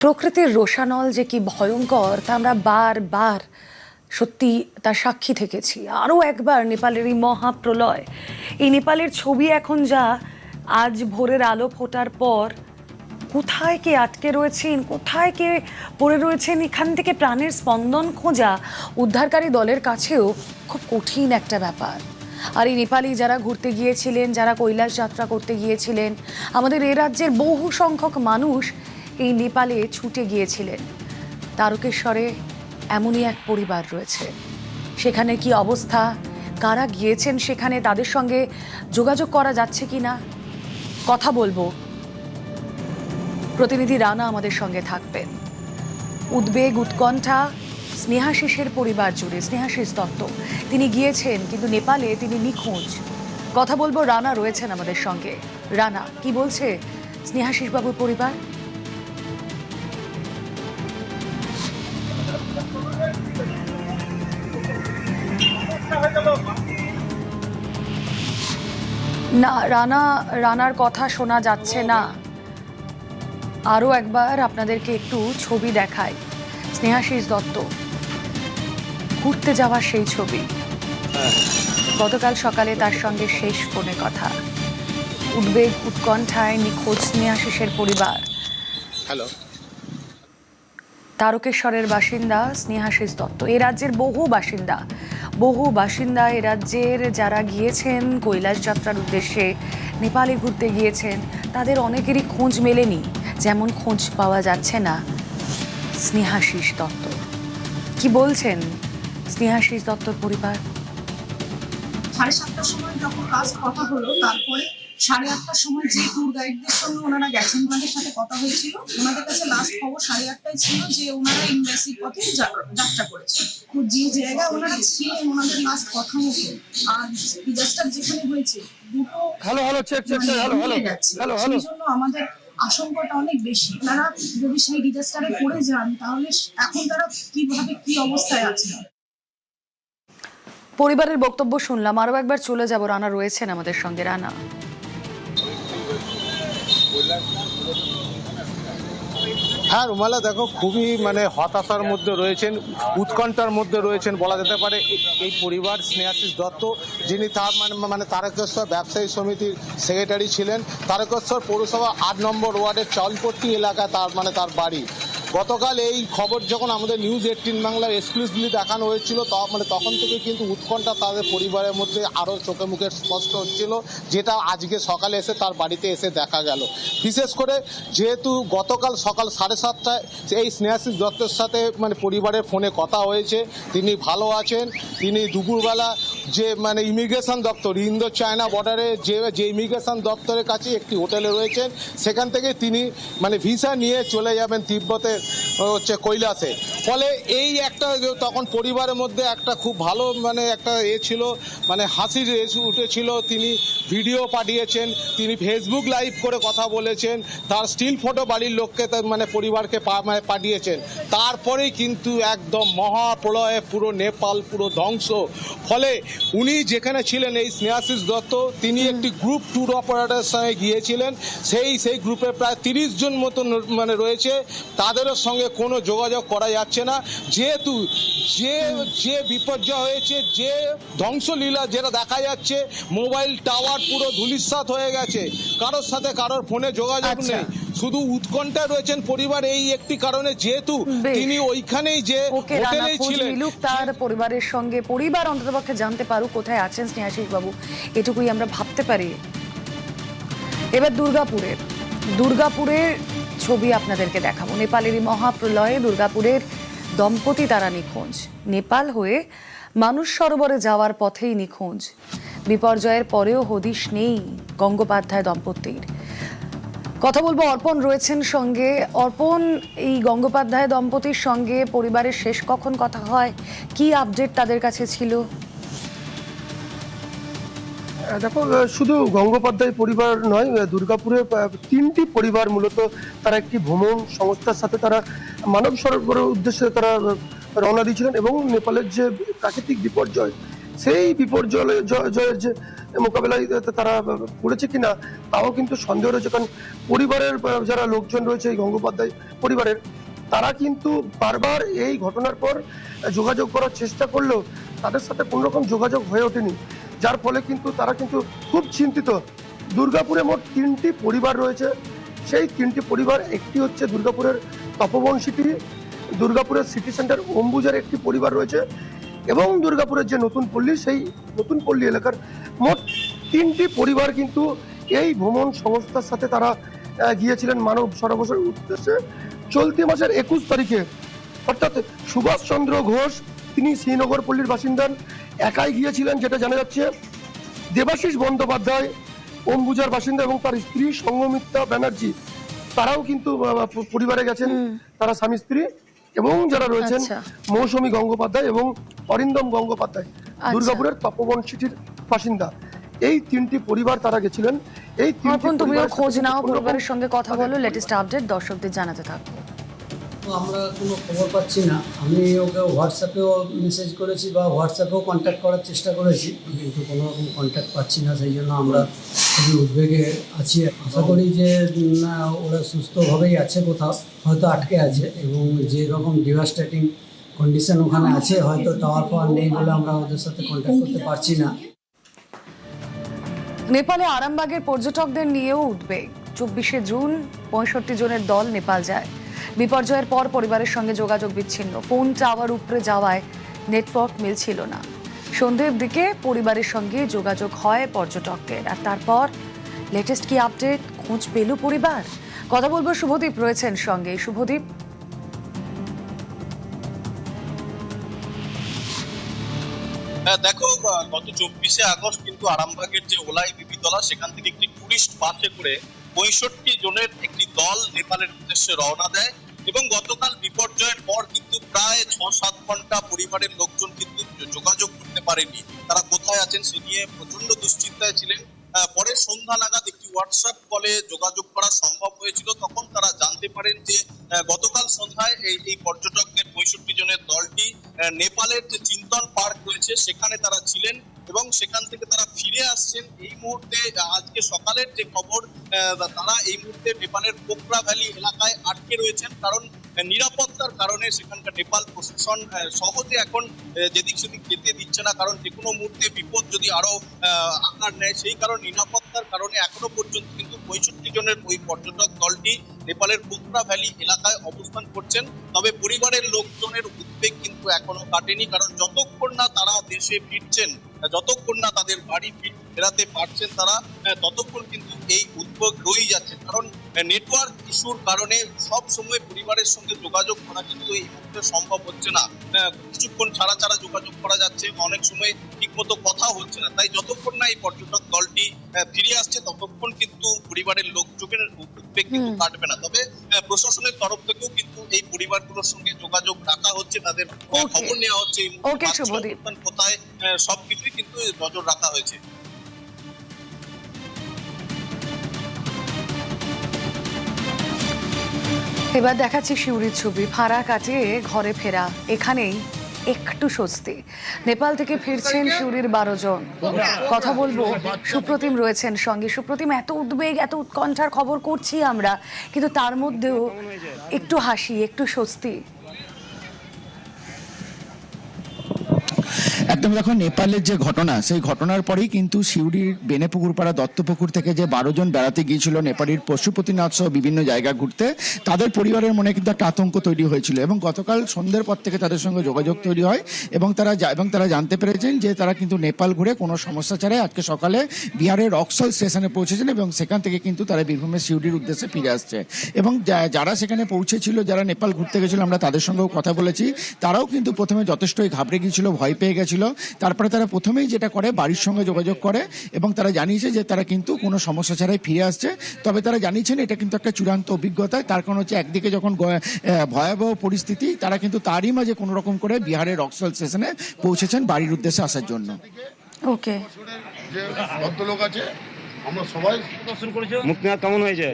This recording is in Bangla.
প্রকৃতির রোষানল যে কি ভয়ঙ্কর তা আমরা বারবার সত্যি তার সাক্ষী থেকেছি। আরও একবার নেপালের এই মহাপ্রলয়, এই নেপালের ছবি এখন যা, আজ ভোরের আলো ফোটার পর কোথায় কে আটকে রয়েছেন, কোথায় কে পড়ে রয়েছেন, এখান থেকে প্রাণের স্পন্দন খোঁজা উদ্ধারকারী দলের কাছেও খুব কঠিন একটা ব্যাপার। আর এই নেপালি যারা ঘুরতে গিয়েছিলেন, যারা কৈলাস যাত্রা করতে গিয়েছিলেন, আমাদের এ রাজ্যের বহু সংখ্যক মানুষ এই নেপালে ছুটে গিয়েছিলেন। তারকেশ্বরে এমনই এক পরিবার রয়েছে, সেখানে কি অবস্থা, কারা গিয়েছেন সেখানে, তাদের সঙ্গে যোগাযোগ করা যাচ্ছে কিনা কথা বলবো। প্রতিনিধি রানা আমাদের সঙ্গে থাকবেন। উদ্বেগ, উৎকণ্ঠা স্নেহাশিসের পরিবার জুড়ে। স্নেহাশিস দত্ত তিনি গিয়েছেন, কিন্তু নেপালে তিনি নিখোঁজ। কথা বলবো, রানা রয়েছেন আমাদের সঙ্গে। রানা, কি বলছে স্নেহাশিস বাবুর পরিবার? না রানার কথা শোনা যাচ্ছে না। আরও একবার আপনাদেরকে একটু ছবি দেখাই। স্নেহাশিস দত্ত ঘুরতে যাওয়ার সেই ছবি, গতকাল সকালে তার সঙ্গে শেষ ফোনে কথা। উদ্বেগ, উৎকণ্ঠায় নিখোঁজ স্নেহাশিসের পরিবার। হ্যালো, তারকেশ্বরের বাসিন্দা স্নেহাশিস দত্ত এ রাজ্যের বহু বাসিন্দা এ রাজ্যের যারা গিয়েছেন কৈলাস যাত্রার উদ্দেশ্যে, নেপালে ঘুরতে গিয়েছেন, তাদের অনেকেরই খোঁজ মেলেনি। যেমন খোঁজ পাওয়া যাচ্ছে না স্নেহাশিস দত্ত। কি বলছেন স্নেহাশিস দত্তর পরিবার? 7:30টার সময় যখন লাস্ট কথা হলো, তারপরে 8:30টার সময় যে ট্যুর গাইডদের সঙ্গে ওনারা গেছেন, ওনাদের সাথে কথা হয়েছিল। ওনাদের কাছে লাস্ট খবর 8:30টায় ছিল যে ওনারা ইন্ডাস্ট্রির পথে যাত্রা করেছেন। তো যে জায়গায় ওনারা ছিলেন, ওনাদের লাস্ট কথা মতো আর ডিজাস্টার যেখানে হয়েছে, দুটো মিলে যাচ্ছে। সেই জন্য আমাদের আশঙ্কাটা অনেক বেশি। তারা যদি সেই ডিজাস্টারে পড়ে যান, তাহলে এখন তারা কিভাবে, কি অবস্থায় আছে। পরিবারের বক্তব্য শুনলাম, আরো একবার চলে যাব। রানা রয়েছেন আমাদের সঙ্গে। রানা, হ্যাঁ রুমালা, দেখো খুবই হতাশার মধ্যে রয়েছেন, উৎকণ্ঠার মধ্যে রয়েছেন বলা যেতে পারে এই পরিবার। স্নেহাশিস দত্ত, যিনি তার তারকেশ্বর ব্যবসায়ী সমিতির সেক্রেটারি ছিলেন, তারকেশ্বর পৌরসভা 8 নম্বর ওয়ার্ডের চাউলপট্টি এলাকায় তার বাড়ি। গতকাল এই খবর যখন আমাদের নিউজ 18 বাংলার এক্সক্লুসিভলি দেখানো হয়েছিল, তখন থেকে কিন্তু উৎকণ্ঠা তাদের পরিবারের মধ্যে আরও চোখে মুখে স্পষ্ট হচ্ছিল, যেটা আজকে সকালে এসে তার বাড়িতে এসে দেখা গেল। বিশেষ করে যেহেতু গতকাল সকাল 7:30টায় এই স্নেহাশিস দত্তের সাথে পরিবারের ফোনে কথা হয়েছে, তিনি ভালো আছেন। তিনি দুপুরবেলা যে ইমিগ্রেশন দপ্তর, ইন্দো চায়না বর্ডারে যে ইমিগ্রেশন দপ্তরের কাছে একটি হোটেলে রয়েছেন, সেখান থেকে তিনি ভিসা নিয়ে চলে যাবেন তিব্বতের কৈলাসে। ফলে এই একটা তখন পরিবারের মধ্যে একটা খুব ভালো একটা ছিল, হাসির উঠেছিল। তিনি ভিডিও পাঠিয়েছেন, তিনি ফেসবুক লাইভ করে কথা বলেছেন, তার স্টিল ফটো বাড়ির লোককে পরিবারকে পাঠিয়েছেন। তারপরেই কিন্তু একদম মহাপ্রলয়ে পুরো নেপাল পুরো ধ্বংস। ফলে উনি যেখানে ছিলেন, এই স্নেহাশিস দত্ত, তিনি একটি গ্রুপ ট্যুর অপারেটরের সঙ্গে গিয়েছিলেন। সেই গ্রুপে প্রায় 30 জন মতন রয়েছে, তাদেরও সঙ্গে কোনো যোগাযোগ করা যাচ্ছে না। যেহেতু যে বিপর্যয় হয়েছে, যে ধ্বংসলীলা যেটা দেখা যাচ্ছে, মোবাইল টাওয়ার পুরো ধূলিসাৎ হয়ে গেছে, কারোর সাথে কারোর ফোনে যোগাযোগ নেই। শুধু উৎকণ্ঠা রয়েছেন পরিবার এই একটি কারণে, যেহেতু তিনি ওইখানেই যে হোটেলেই ছিলেন। তার পরিবারের সঙ্গে পরিবার অন্ততপক্ষে জানতে পারুক কোথায় আছেন স্নেহাশিস বাবু, এটুকুই আমরা ভাবতে পারি। এবার দুর্গাপুরের ছবি আপনাদেরকে দেখাবো। নেপালেরই মহাপ্রলয়ে দুর্গাপুরের দম্পতি তারা নিখোঁজ। নেপাল হয়ে মানুষ সরোবরে যাওয়ার পথেই নিখোঁজ। বিপর্যয়ের পরেও হদিশ নেই গঙ্গোপাধ্যায় দম্পতির। কথা বলবো, অর্পণ রয়েছেন সঙ্গে। অর্পণ, এই গঙ্গোপাধ্যায় দম্পতির সঙ্গে পরিবারের শেষ কখন কথা হয়, কি আপডেট তাদের কাছে ছিল? দেখো, শুধু গঙ্গোপাধ্যায় পরিবার নয়, দুর্গাপুরে 3টি পরিবার মূলত তারা একটি ভ্রমণ সংস্থার সাথে তারা মানব সরোবরের উদ্দেশ্যে তারা রওনা দিয়েছিলেন। এবং নেপালের যে প্রাকৃতিক বিপর্যয়, সেই বিপর্যয়ের যে মোকাবেলায় তারা করেছে কিনা তাও কিন্তু সন্দেহ রয়েছে। কারণ পরিবারের যারা লোকজন রয়েছে এই গঙ্গোপাধ্যায় পরিবারের, তারা কিন্তু বারবার এই ঘটনার পর যোগাযোগ করার চেষ্টা করলেও তাদের সাথে কোনো রকম যোগাযোগ হয়ে ওঠেনি, যার ফলে কিন্তু তারা কিন্তু খুব চিন্তিত। দুর্গাপুরে মোট 3টি পরিবার রয়েছে। সেই 3টি পরিবার, একটি হচ্ছে দুর্গাপুরের তপবন সিটি, দুর্গাপুরের সিটি সেন্টার অম্বুজার একটি পরিবার রয়েছে, এবং দুর্গাপুরের যে নতুন পল্লী, সেই নতুন পল্লী এলাকার মোট 3টি পরিবার কিন্তু এই ভ্রমণ সংস্থার সাথে তারা গিয়েছিলেন মানব সরবরাহের উদ্দেশ্যে চলতি মাসের 21 তারিখে। অর্থাৎ সুভাষচন্দ্র ঘোষ তিনি শ্রীনগর পল্লীর বাসিন্দা, একাই গিয়েছিলেন যেটা জানা যাচ্ছে। দেবাশিস বন্দ্যোপাধ্যায় অম্বুজার বাসিন্দা এবং তার স্ত্রী সঙ্গমিত্রা ব্যানার্জি, তারাও কিন্তু পরিবারে গেছেন, তারা স্বামী স্ত্রী। এবং যারা রয়েছেন মৌসুমী গঙ্গোপাধ্যায় এবং অরিন্দম গঙ্গোপাধ্যায়, দুর্গাপুরের তপবন সিটির বাসিন্দা। এই 3টি পরিবার তারা গেছিলেন। এই তুমিও খোঁজ নাও, পরিবারের সঙ্গে কথা বলো, লেটেস্ট আপডেট দর্শকদের জানাতে থাকো। আমরা কোনো খবর পাচ্ছি না। আমি ওকে হোয়াটসঅ্যাপেও মেসেজ করেছি বা হোয়াটসঅ্যাপেও কন্ট্যাক্ট করার চেষ্টা করেছি, কিন্তু কোনো রকম কন্ট্যাক্ট পাচ্ছি না। সেই জন্য আমরা খুবই উদ্বেগে আছি। আশা করি যে ওরা সুস্থভাবেই আছে, কোথাও হয়তো আটকে আছে, এবং যে রকম ডিভাস্টেটিং কন্ডিশন ওখানে আছে, হয়তো টাওয়ার পাওয়ার নেই বলে আমরা ওদের সাথে কন্ট্যাক্ট করতে পারছি না। নেপালে আরামবাগের পর্যটকদের নিয়েও উদ্বেগ। 24শে জুন 65 জনের দল নেপাল যায়। বিপর্যয়ের পর পরিবারের সঙ্গে যোগাযোগ বিচ্ছিন্ন, ফোন টাওয়ার উপড়ে যাওয়ায় নেটওয়ার্ক মিলছিল না। সন্ধ্যের দিকে পরিবারের সঙ্গে যোগাযোগ হয় পর্যটকদের, আর তারপর লেটেস্ট কি আপডেট, খোঁজ পেল পরিবার? কথা বলবো, শুভদীপ রয়েছেন সঙ্গে। শুভদীপ, দেখো, গত 24শে আগস্ট কিন্তু আরামবাগের যে ওলাই বিবিতলা, সেখান থেকে একটি টুরিস্ট বাসে করে 65 জনের একটি দল নেপালের উদ্দেশ্যে রওনা দেয়, এবং গতকাল বিপর্যয়ের পর কিন্তু প্রায় 6-7 ঘন্টা পরিবারের লোকজন কিন্তু যোগাযোগ করতে পারেনি। তারা কোথায় আছেন সে নিয়ে প্রচন্ড দুশ্চিন্তায় ছিলেন। পরে সন্ধ্যা নাগাদ একটি হোয়াটসঅ্যাপ কলে যোগাযোগ করা সম্ভব হয়েছিল। তখন তারা জানতে পারেন যে গতকাল সন্ধ্যায় এই পর্যটকদের 65 জনের দলটি নেপালের যে চিন্তন পার্ক রয়েছে সেখানে তারা ছিলেন, এবং সেখান থেকে তারা ফিরে আসছেন। এই মুহূর্তে আজকে সকালের যে খবর, তারা এই মুহূর্তে নেপালের পোখরা ভ্যালি এলাকায় আটকে রয়েছেন, কারণ নিরাপত্তার কারণে সেখানকার নেপাল প্রশাসন সহজে এখন যেদিক সেদিক যেতে দিচ্ছে না, কারণ যে কোনো মুহূর্তে বিপদ যদি আরো আকার নেয়, সেই কারণে নিরাপত্তার কারণে এখনো পর্যন্ত কিন্তু 65 জনের ওই পর্যটক দলটি নেপালের পোখরা ভ্যালি এলাকায় অবস্থান করছেন। তবে পরিবারের লোকজনের উদ্বেগ কিন্তু এখনো কাটেনি, কারণ যতক্ষণ না তারা দেশে ফিরছেন, যতক্ষণ না তাদের বাড়ি ফেরাতে পারছেন তারা, ততক্ষণ কিন্তু এই উদ্বেগ রয়ে যাচ্ছে। কারণ নেটওয়ার্ক ইস্যুর কারণে সব সময় পরিবারের সঙ্গে যোগাযোগ করা কিন্তু এই মুহূর্তে সম্ভব হচ্ছে না। কিছুক্ষণ ছাড়া ছাড়া যোগাযোগ করা যাচ্ছে, অনেক সময় ঠিকমতো কথা হচ্ছে না। তাই যতক্ষণ না এই পর্যটক দলটি ফিরে আসছে, ততক্ষণ কিন্তু পরিবারের লোকজনের উদ্বেগ কিন্তু কাটবে না। তবে প্রশাসনের তরফ থেকেও কিন্তু এই পরিবারগুলোর সঙ্গে যোগাযোগ রাখা হচ্ছে, তাদের খবর নেওয়া হচ্ছে, কোথায় সবকিছুই কিন্তু নজর রাখা হয়েছে। এবার দেখাচ্ছি শিউরির ছবি। ভাড়া কাটিয়ে ঘরে ফেরা, এখানেই একটু স্বস্তি। নেপাল থেকে ফিরছেন শিউরির 12 জন। কথা বলবো, সুপ্রতিম রয়েছেন সঙ্গে। সুপ্রতিম, এত উদ্বেগ, এত উৎকণ্ঠার খবর করছি আমরা, কিন্তু তার মধ্যেও একটু হাসি, একটু স্বস্তি। একদম, দেখো, নেপালের যে ঘটনা, সেই ঘটনার পরেই কিন্তু সিউড়ির বেনেপুকুরপাড়া দত্তপুকুর থেকে যে 12 জন বেড়াতে গিয়েছিল নেপালের পশুপতিনাথ সহ বিভিন্ন জায়গা ঘুরতে, তাদের পরিবারের মনে কিন্তু একটা আতঙ্ক তৈরি হয়েছিল, এবং গতকাল সন্ধ্যের পর থেকে তাদের সঙ্গে যোগাযোগ তৈরি হয়, এবং তারা জানতে পেরেছেন যে তারা কিন্তু নেপাল ঘুরে কোনো সমস্যা ছাড়াই আজকে সকালে বিহারের রক্সল স্টেশনে পৌঁছেছেন, এবং সেখান থেকে কিন্তু তারা বীরভূমের সিউড়ির উদ্দেশ্যে ফিরে আসছে। এবং যারা সেখানে পৌঁছেছিল, যারা নেপাল ঘুরতে গেছিল, আমরা তাদের সঙ্গেও কথা বলেছি, তারাও কিন্তু প্রথমে যথেষ্টই ঘাবড়ে গিয়েছিল, ভয় পেয়ে গেছিল। তারপরে তারা প্রথমেই যেটা করে, বাড়ির সঙ্গে যোগাযোগ করে, এবং তারা জানিয়েছে যে তারা কিন্তু কোনো সমস্যা ছাড়াই ফিরে আসছে। তবে তারা জানিয়েছেন এটা কিন্তু একটা চূড়ান্ত অভিজ্ঞতা। তার কারণ হচ্ছে, একদিকে যখন ভয়াবহ পরিস্থিতি, তারা কিন্তু তারই মাঝে কোনো রকম করে বিহারের রক্সল স্টেশনে পৌঁছেছেন বাড়ির উদ্দেশ্যে আসার জন্য। ওকে, যে ভদ্রলোক আছে, আমরা সবাই মুক্তি কেমন হয়েছে?